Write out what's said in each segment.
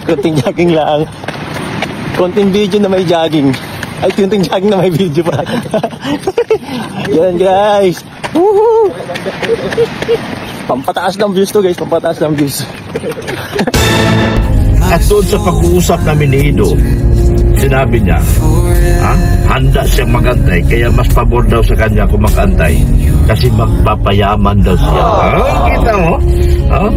Kunting jogging lang. Konting video na may jogging. Ay, kunting jogging na may video pa. Yan guys. Woohoo! Pampataas ng views to guys, pampataas ng views. At doon sa pag-uusap namin ni Ido, sinabi niya, handa siyang magantay, kaya mas pabor daw sa kanya kung magantay. Kasi magpapayaman daw siya. Kita mo?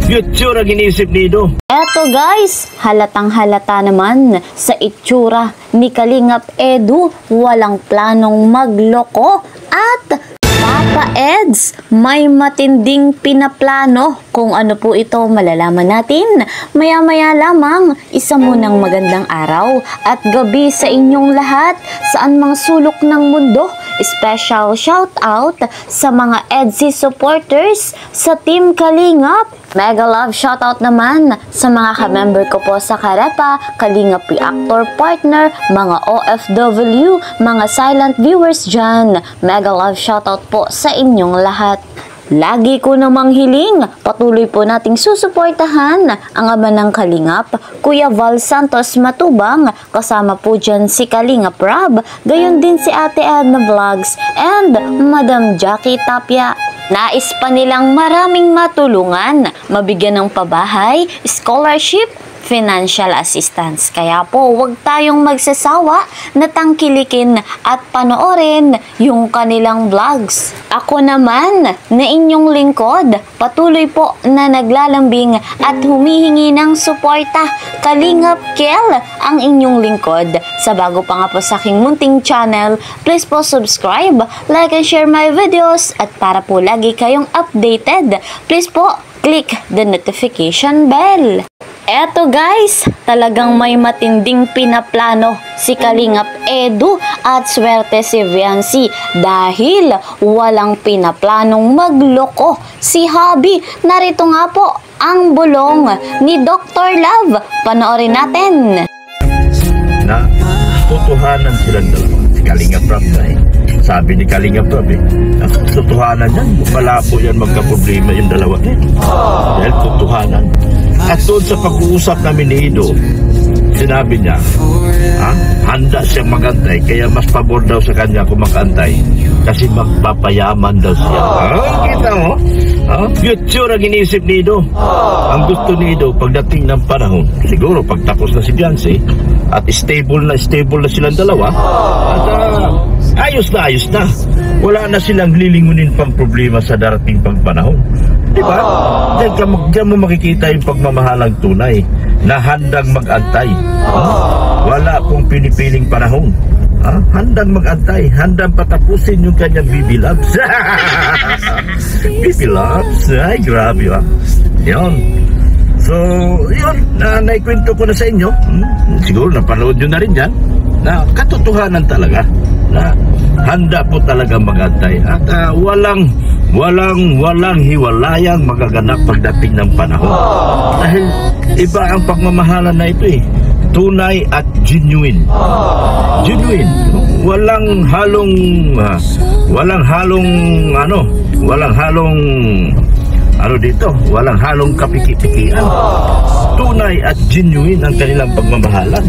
Future ang inisip ni Ido. Eto guys, halatang halata naman sa itsura ni Kalingap Edu, walang planong magloko at Papa Eds, may matinding pinaplano. Kung ano po ito, malalaman natin maya-maya lamang. Isa munang magandang araw at gabi sa inyong lahat saan mang sulok ng mundo. Special shout out sa mga Edsy supporters sa Team Kalingap. Mega love shoutout naman sa mga ka-member ko po sa Karepa, Kalingap Reactor Partner, mga OFW, mga silent viewers dyan. Mega love shoutout po sa inyong lahat. Lagi ko namang hiling, patuloy po nating susuportahan ang ama ng Kalingap, Kuya Val Santos Matubang, kasama po dyan si Kalingap Rob, gayon din si Ate Edna Vlogs, and Madam Jackie Tapia. Nais pa nilang maraming matulungan, mabigyan ng pabahay, scholarship, financial assistance. Kaya po, huwag tayong magsasawa na tangkilikin at panoorin yung kanilang vlogs. Ako naman, na inyong lingkod, patuloy po na naglalambing at humihingi ng suporta. Kalingap Kel, ang inyong lingkod. Sa bago pa nga po sa aking munting channel, please po subscribe, like and share my videos, at para po lagi kayong updated, please po click the notification bell. Eto guys, talagang may matinding pinaplano si Kalingap Edu at swerte si Viancy dahil walang pinaplanong magloko si Hobby. Narito nga po ang bulong ni Dr. Love. Panoorin natin. Na tutuhanan silang dalawa. Si Kalingap Rob na sabi ni Kalingap Rob tutuhanan yan. Malabo yan magka-problema yung dalawa. Dahil tutuhanan. At doon sa pag-uusap namin ni Ido, sinabi niya, handa siyang magantay, kaya mas pabor daw sa kanya kung magantay. Kasi magpapayaman daw siya. Kita mo? Future ang inisip ni Ido. Ang gusto ni Ido, pagdating ng panahon, siguro pagtapos na si Beyonce, at stable na silang dalawa, at ayos na. Wala na silang lilingunin pang problema sa darating pang panahon. Diba? Diyan mo makikita yung pagmamahalang tunay na handang mag-antay. Wala pong pinipiling panahon. Handang mag-antay, handang patapusin yung kanyang baby loves. Baby loves, ay grabe ba? Yun. So, yun, naikwento ko na sa inyo. Siguro napanood nyo na rin yan, na katotohanan talaga, na handa po talaga mag-antay. At walang hiwalayang magaganap pagdating ng panahon. Dahil iba ang pagmamahalan na ito tunay at genuine. Walang halong kapiki-pikian. Tunay at genuine ang kanilang pagmamahalan.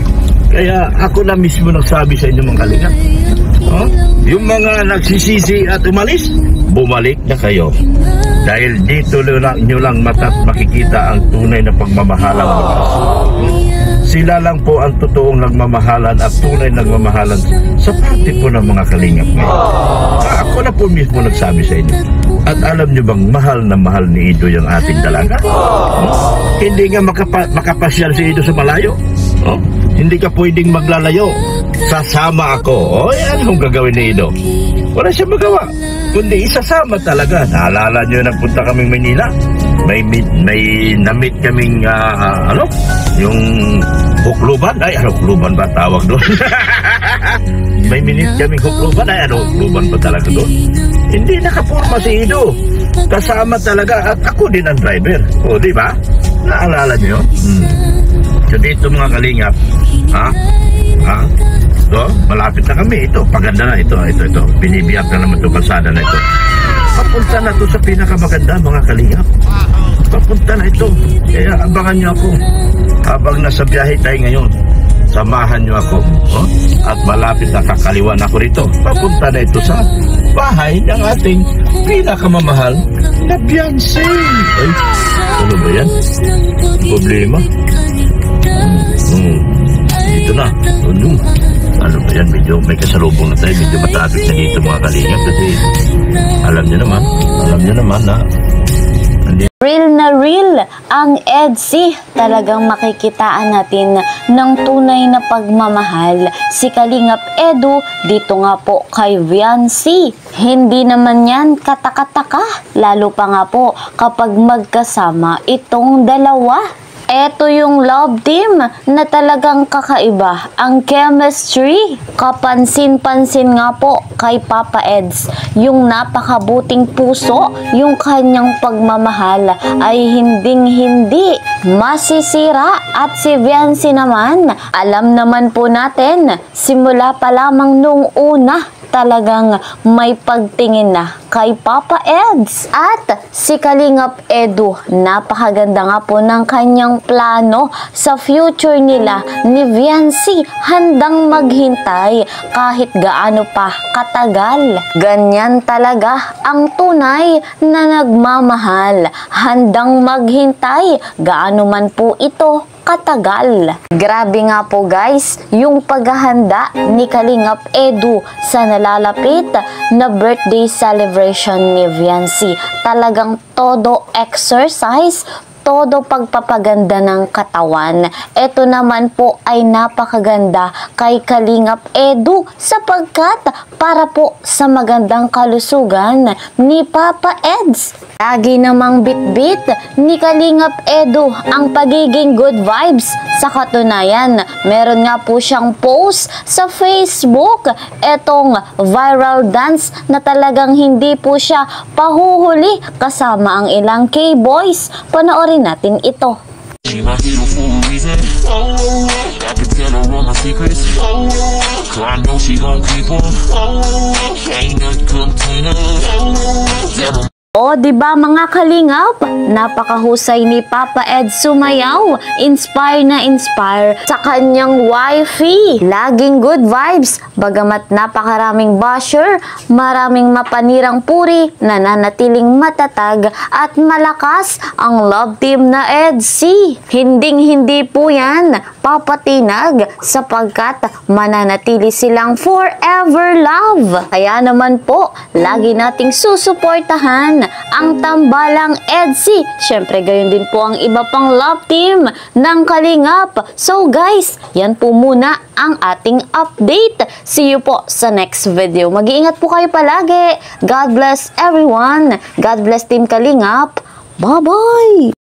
Kaya ako na mismo nagsabi sa inyo mga Kalingap. Yung mga nagsisisi at umalis, bumalik na kayo. Dahil dito nyo lang makikita ang tunay na pagmamahalan. Sila lang po ang totoong nagmamahalan at tunay nagmamahalan sa parte po ng mga Kalingap ngayon. Ako na po mismo nagsabi sa inyo. At alam nyo bang mahal na mahal ni Ido yung ating dalaga? Hindi nga makapasyal si Ido sa malayo. Hindi ka pwedeng maglalayo. Sasama ako. Yan ang gagawin ni Ido. Wala siya magawa. Kundi isasama talaga. Naalala nyo nagpunta kaming Manila. May na-meet kaming yung hukluban. Ay, hukluban ba tawag doon? May minute kaming hukluban. Ay, hukluban ba talaga doon? Hindi nakapurma si Ido. Kasama talaga. At ako din ang driver. O, di ba? Naalala nyo? So dito mga Kalingap, so, malapit na kami. Ito, paganda na ito. Binibiyak na naman itong kalsada na ito. Papunta na ito sa pinakamaganda mga Kalingap. papunta na ito. Kaya abangan niyo ako. Habang nasa biyahe tayo ngayon, samahan niyo ako. Oh? At malapit na kakaliwan ako rito. Papunta na ito sa bahay ng ating pinakamamahal na Beyonce. Ay, ano ba yan? Problema? Dito na. Ano ba yan? Medyo may kasalubong na tayo. Medyo matraffic na dito mga kalingap. Kasi alam niyo naman na Real na real ang EDSI. Talagang makikitaan natin ng tunay na pagmamahal si Kalingap Edu dito nga po kay Viancy. Hindi naman yan katakataka, lalo pa nga po kapag magkasama itong dalawa. Eto yung love team na talagang kakaiba ang chemistry. Kapansin-pansin nga po kay Papa Eds yung napakabuting puso, yung kanyang pagmamahal ay hinding-hindi masisira. At si Viancy naman, alam naman po natin, simula pa lamang nung una, talagang may pagtingin na kay Papa Eds. At si Kalingap Edu, napakaganda nga po ng kanyang plano sa future nila ni Viancy. Handang maghintay kahit gaano pa katagal. Ganyan talaga ang tunay na nagmamahal. Handang maghintay gaano man po ito katagal. Grabe nga po guys, yung paghahanda ni Kalingap Edu sa nalalapit na birthday celebration ni Viancy. Talagang todo exercise, todo pagpapaganda ng katawan. Ito naman po ay napakaganda kay Kalingap Edu sapagkat para po sa magandang kalusugan ni Papa Eds. Lagi namang bitbit ni Kalingap Edu ang pagiging good vibes. Sa katunayan, meron nga po siyang post sa Facebook, etong viral dance na talagang hindi po siya pahuhuli kasama ang ilang K-boys. Panoorin natin ito. My hero for a reason. I can tell her all my secrets. Cause I know she gon' keep on. Ain't nothing come between us. O, diba mga kalingap? Napakahusay ni Papa Ed sumayaw. Inspire na inspire sa kanyang wifey. Laging good vibes. Bagamat napakaraming basher, maraming mapanirang puri, nananatiling matatag at malakas ang love team na EDSI. Hinding-hindi po yan papatinag sapagkat mananatili silang forever love. Kaya naman po, lagi nating susuportahan ang tambalang EDSI. Syempre, gayon din po ang iba pang love team ng Kalingap. So guys, yan po muna ang ating update. See you po sa next video. Mag-iingat po kayo palagi. God bless everyone. God bless Team Kalingap. Bye-bye!